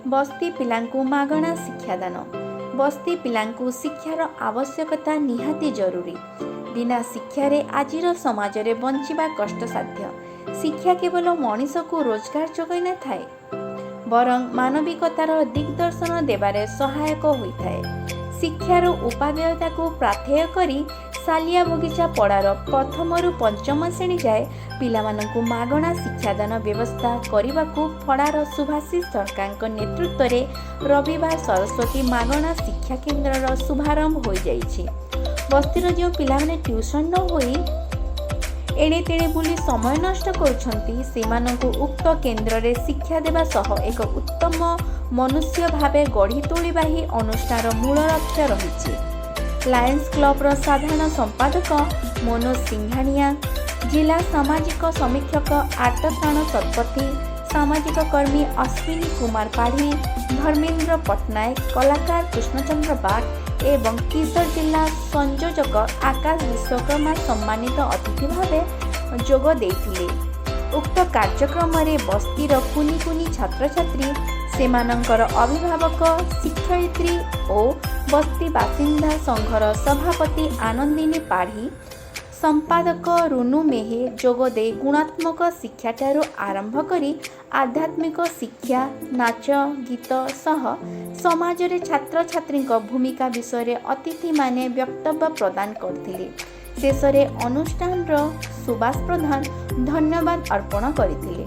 बस्ती पिलांकु मागणा शिक्षादान। बस्ती पिलांकु शिक्षार आवश्यकता निहाती जरूरी। बिना शिक्षारे आजिर समाज रे बंचिबा कष्टसाध्य। शिक्षा केवल मनीष को रोजगार जोगाई न थाए, बरं मानविकतार दिग्दर्शन देबारे सहायक होइथाए। शिक्षार उपादेयता को प्राथेय करी सालिया बगीचा पड़ार प्रथम रु पंचम श्रेणी जाए पिलामानंकु मागणा शिक्षादान व्यवस्था करने फड़ार सुभाषिष सरकार नेतृत्व में रविवार सरस्वती मागणा शिक्षा केन्द्र शुभारंभ हो जाइछि। बस्तीर जो पिलामाने ट्यूशन न होई एणे तेणे बुली समय नष्ट करुछंती सेमानंकु उक्त केन्द्र रे शिक्षा देवा सह एक उत्तम मनुष्य भावे गढ़ी तोलिबा ही अनुष्ठान मूल लक्ष्य रहिछि। लायंस क्लब साधारण संपादक मनोज सिंघानिया, जिला सामाजिक समीक्षक आर्तप्राण शतपथी, सामाजिक कर्मी अश्विनी कुमार पाढ़ी, धर्मेन्द्र पट्टनायक, कलाकार कृष्णचंद्र बाग एवं किशोर जिला संयोजक आकाश विश्वकर्मा सम्मानित अतिथि भावे जोग देइथिले। उक्त कार्यक्रम रे बस्तीर कुनी कुनी छात्र छात्री, सेमानंकर अभिभावक, शिक्षयित्री और बस्ती बासिंदा संघर सभापति आनंदिनी पाढ़ी, संपादक रुनु मेहे जोगदे गुणात्मक शिक्षाठारू आरंभ करी आध्यात्मिक शिक्षा, नाच गीत सह समाज रे छात्र छात्री भूमिका विषय अतिथि माने वक्तव्य प्रदान करथिले। शेष रे अनुष्ठान सुभाष प्रधान धन्यवाद अर्पण करथिले।